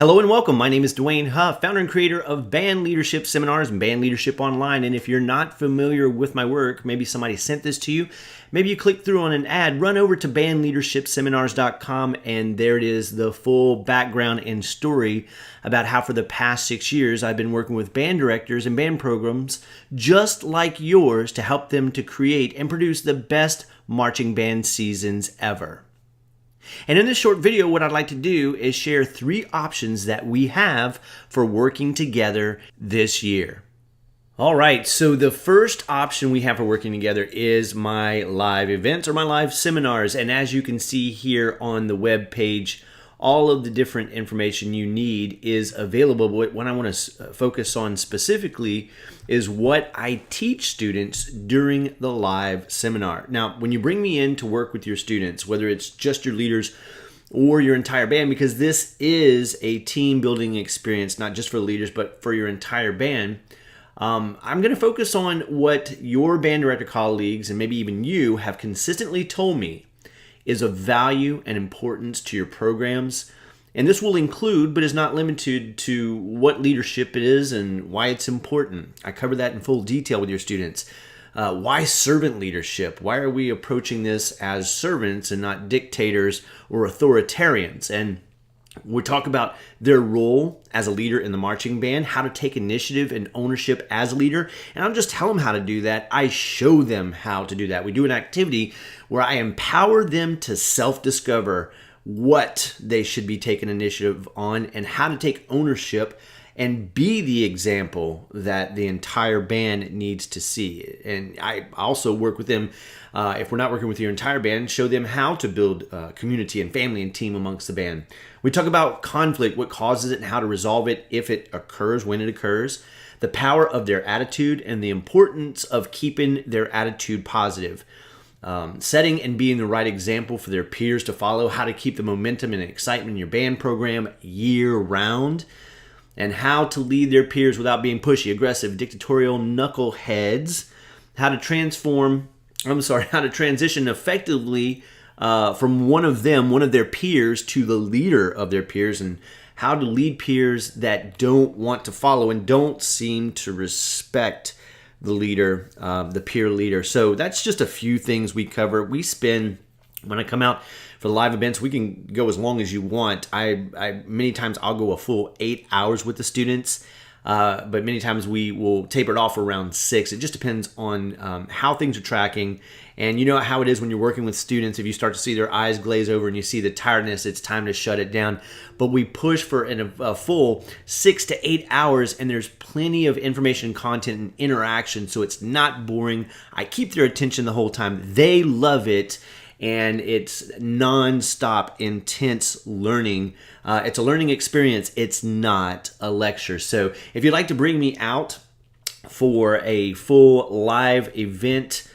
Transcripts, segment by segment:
Hello and welcome. My name is Dwayne Huff, founder and creator of Band Leadership Seminars and Band Leadership Online. And if you're not familiar with my work, maybe somebody sent this to you, maybe you clicked through on an ad, run over to bandleadershipseminars.com, and there it is, the full background and story about how for the past 6 years I've been working with band directors and band programs just like yours to help them to create and produce the best marching band seasons ever. And in this short video, what I'd like to do is share 3 options that we have for working together this year. All right, so the first option we have for working together is my live events or my live seminars. And as you can see here on the web page, all of the different information you need is available. But what I want to focus on specifically is what I teach students during the live seminar. Now, when you bring me in to work with your students, whether it's just your leaders or your entire band, because this is a team building experience, not just for the leaders, but for your entire band, I'm going to focus on what your band director colleagues and maybe even you have consistently told me is of value and importance to your programs. And this will include, but is not limited to, what leadership it is and why it's important. I cover that in full detail with your students. Why servant leadership? Why are we approaching this as servants and not dictators or authoritarians? And we talk about their role as a leader in the marching band, how to take initiative and ownership as a leader. And I don't just tell them how to do that, I show them how to do that. We do an activity where I empower them to self-discover what they should be taking initiative on and how to take ownership and be the example that the entire band needs to see. And I also work with them, if we're not working with your entire band, show them how to build community and family and team amongst the band. We talk about conflict, what causes it and how to resolve it if it occurs, when it occurs, the power of their attitude and the importance of keeping their attitude positive. Setting and being the right example for their peers to follow, how to keep the momentum and excitement in your band program year round, and how to lead their peers without being pushy, aggressive, dictatorial knuckleheads, how to transition effectively from one of their peers to the leader of their peers, and how to lead peers that don't want to follow and don't seem to respect the leader, the peer leader. So that's just a few things we cover. When I come out for the live events, we can go as long as you want. Many times I'll go a full 8 hours with the students, but many times we will taper it off around 6. It just depends on how things are tracking. And you know how it is when you're working with students. If you start to see their eyes glaze over and you see the tiredness, it's time to shut it down. But we push for a full 6 to 8 hours, and there's plenty of information, content, and interaction, so it's not boring. I keep their attention the whole time. They love it, and it's non-stop, intense learning. It's a learning experience. It's not a lecture. So if you'd like to bring me out for a full live event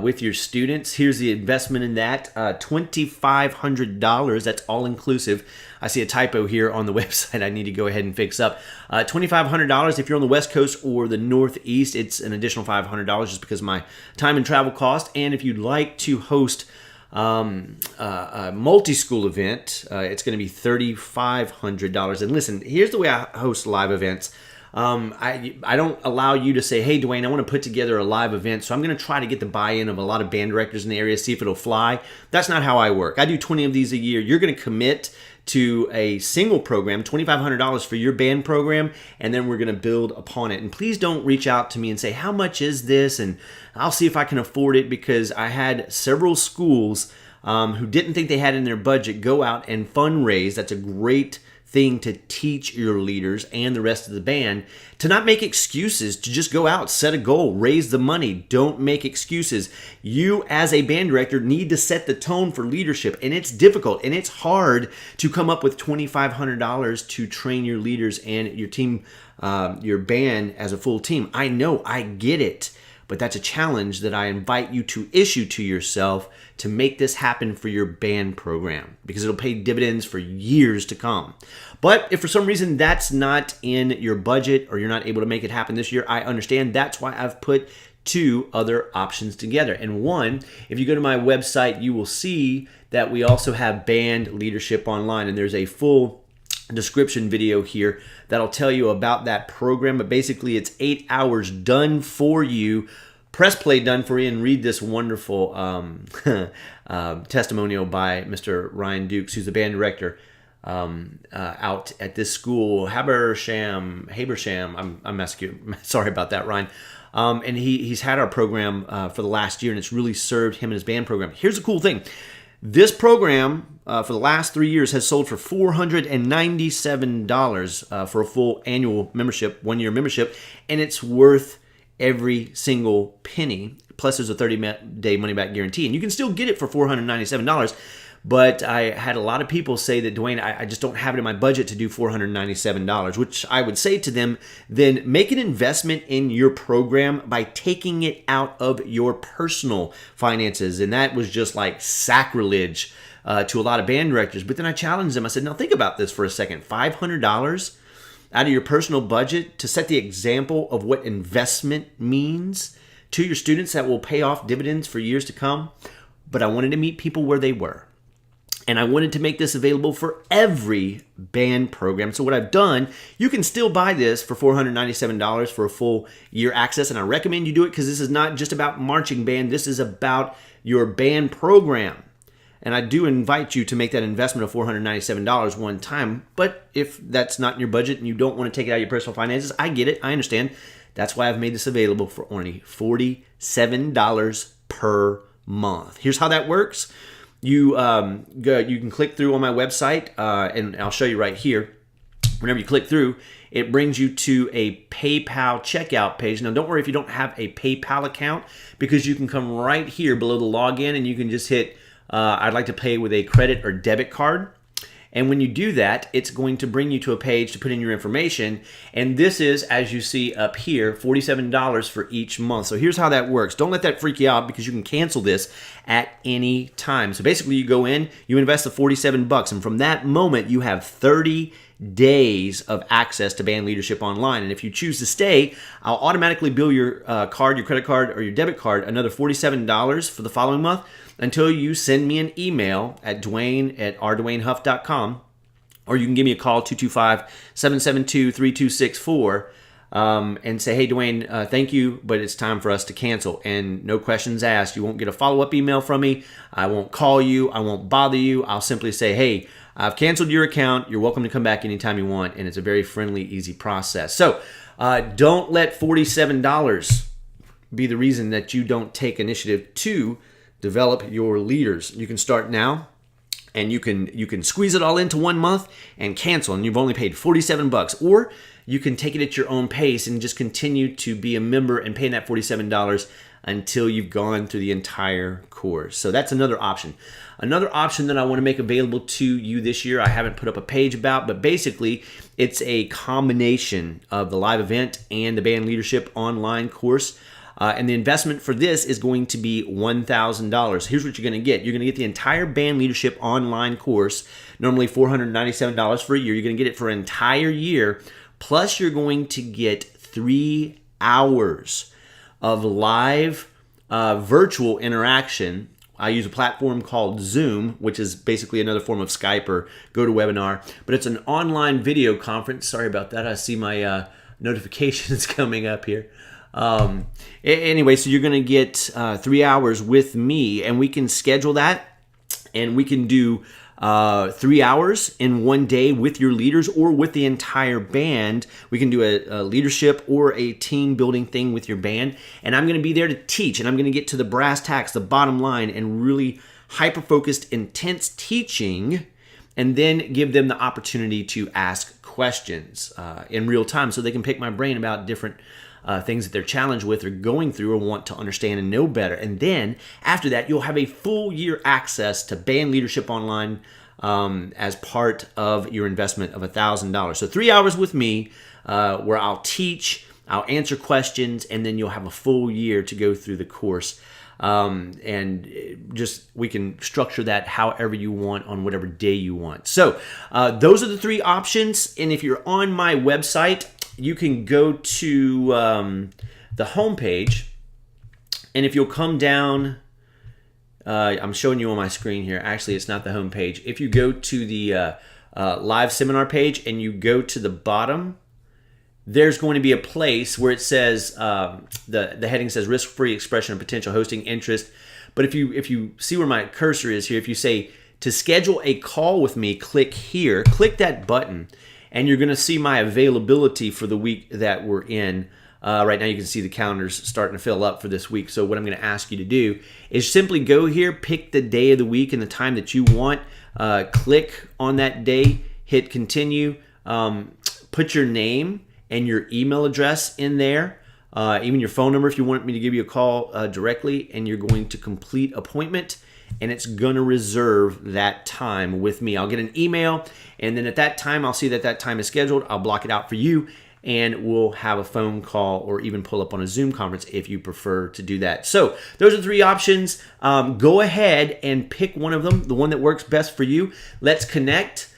with your students, here's the investment in that, $2,500. That's all inclusive. I see a typo here on the website I need to go ahead and fix up. $2,500 if you're on the West Coast or the Northeast. It's an additional $500 just because of my time and travel cost. And if you'd like to host a multi-school event, it's going to be $3,500. And listen, here's the way I host live events. I don't allow you to say, hey, Dwayne, I want to put together a live event, so I'm going to try to get the buy-in of a lot of band directors in the area, see if it'll fly. That's not how I work. I do 20 of these a year. You're going to commit to a single program, $2,500 for your band program, and then we're going to build upon it. And please don't reach out to me and say, how much is this? And I'll see if I can afford it, because I had several schools who didn't think they had in their budget go out and fundraise. That's a great thing to teach your leaders and the rest of the band to not make excuses, to just go out, set a goal, raise the money. Don't make excuses. You as a band director need to set the tone for leadership, and it's difficult and it's hard to come up with $2,500 to train your leaders and your team, your band as a full team. I know, I get it. But that's a challenge that I invite you to issue to yourself to make this happen for your band program, because it'll pay dividends for years to come. But if for some reason that's not in your budget or you're not able to make it happen this year, I understand. That's why I've put 2 other options together. And one, if you go to my website, you will see that we also have Band Leadership Online, and there's a full description video here that'll tell you about that program. But basically, it's 8 hours done for you. Press play done for you, and read this wonderful testimonial by Mr. Ryan Dukes, who's the band director out at this school, Habersham. I'm sorry about that, Ryan. And he's had our program for the last year, and it's really served him and his band program. Here's the cool thing. This program for the last 3 years has sold for $497 for a full annual membership, 1 year membership, and it's worth every single penny. Plus, there's a 30-day money-back guarantee, and you can still get it for $497. But I had a lot of people say that, Dwayne, I just don't have it in my budget to do $497, which I would say to them, then make an investment in your program by taking it out of your personal finances. And that was just like sacrilege to a lot of band directors. But then I challenged them. I said, now think about this for a second. $500 out of your personal budget to set the example of what investment means to your students that will pay off dividends for years to come. But I wanted to meet people where they were. And I wanted to make this available for every band program. So what I've done, you can still buy this for $497 for a full year access. And I recommend you do it because this is not just about marching band. This is about your band program. And I do invite you to make that investment of $497 one time. But if that's not in your budget and you don't want to take it out of your personal finances, I get it. I understand. That's why I've made this available for only $47 per month. Here's how that works. You can click through on my website, and I'll show you right here. Whenever you click through, it brings you to a PayPal checkout page. Now, don't worry if you don't have a PayPal account, because you can come right here below the login, and you can just hit, I'd like to pay with a credit or debit card. And when you do that, it's going to bring you to a page to put in your information. And this is, as you see up here, $47 for each month. So here's how that works. Don't let that freak you out, because you can cancel this at any time. So basically, you go in, you invest the $47, and from that moment, you have 30 days of access to Band Leadership Online. And if you choose to stay, I'll automatically bill your card, your credit card, or your debit card another $47 for the following month, until you send me an email at dwayne@rdwaynehuff.com, or you can give me a call, 225-772-3264, and say, hey, Dwayne, thank you, but it's time for us to cancel. And no questions asked. You won't get a follow-up email from me. I won't call you. I won't bother you. I'll simply say, hey, I've canceled your account. You're welcome to come back anytime you want, and it's a very friendly, easy process. So don't let $47 be the reason that you don't take initiative to develop your leaders. You can start now, and you can squeeze it all into 1 month and cancel, and you've only paid $47. Or you can take it at your own pace and just continue to be a member and pay that $47 until you've gone through the entire course. So that's another option. Another option that I want to make available to you this year, I haven't put up a page about, but basically it's a combination of the live event and the Band Leadership Online course. And the investment for this is going to be $1,000. Here's what you're going to get. You're going to get the entire Band Leadership Online course, normally $497 for a year. You're going to get it for an entire year. Plus, you're going to get 3 hours of live virtual interaction. I use a platform called Zoom, which is basically another form of Skype or GoToWebinar. But it's an online video conference. Sorry about that. I see my notifications coming up here. Anyway, so you're going to get 3 hours with me, and we can schedule that, and we can do 3 hours in one day with your leaders or with the entire band. We can do a leadership or a team building thing with your band, and I'm going to be there to teach, and I'm going to get to the brass tacks, the bottom line, and really hyper-focused, intense teaching, and then give them the opportunity to ask questions in real time so they can pick my brain about different things that they're challenged with or going through or want to understand and know better. And then after that, you'll have a full year access to Band Leadership Online as part of your investment of $1,000. So 3 hours with me where I'll teach, I'll answer questions, and then you'll have a full year to go through the course. And just we can structure that however you want on whatever day you want. So those are the 3 options. And if you're on my website, you can go to the homepage, and if you'll come down, I'm showing you on my screen here. Actually, it's not the homepage. If you go to the live seminar page and you go to the bottom, there's going to be a place where it says, the heading says risk-free expression of potential hosting interest. But if you see where my cursor is here, if you say to schedule a call with me, click here, click that button, and you're going to see my availability for the week that we're in. Right now you can see the calendar's starting to fill up for this week. So what I'm going to ask you to do is simply go here, pick the day of the week and the time that you want, click on that day, hit continue, put your name and your email address in there, even your phone number if you want me to give you a call directly, and you're going to complete appointment, and it's going to reserve that time with me. I'll get an email, and then at that time, I'll see that time is scheduled. I'll block it out for you, and we'll have a phone call or even pull up on a Zoom conference if you prefer to do that. So those are 3 options. Go ahead and pick one of them, the one that works best for you. Let's connect.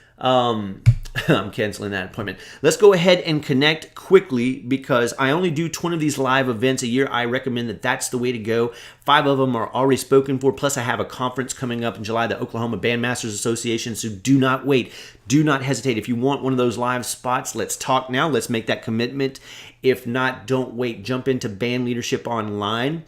I'm canceling that appointment. Let's go ahead and connect quickly because I only do 20 of these live events a year. I recommend that that's the way to go. 5 of them are already spoken for. Plus, I have a conference coming up in July, the Oklahoma Bandmasters Association. So do not wait. Do not hesitate. If you want one of those live spots, let's talk now. Let's make that commitment. If not, don't wait. Jump into Band Leadership Online.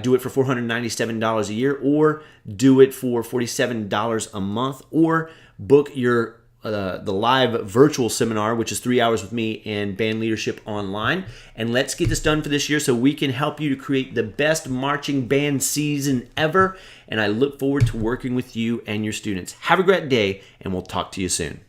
Do it for $497 a year, or do it for $47 a month, or book your the live virtual seminar, which is 3 hours with me and Band Leadership Online. And let's get this done for this year so we can help you to create the best marching band season ever. And I look forward to working with you and your students. Have a great day, and we'll talk to you soon.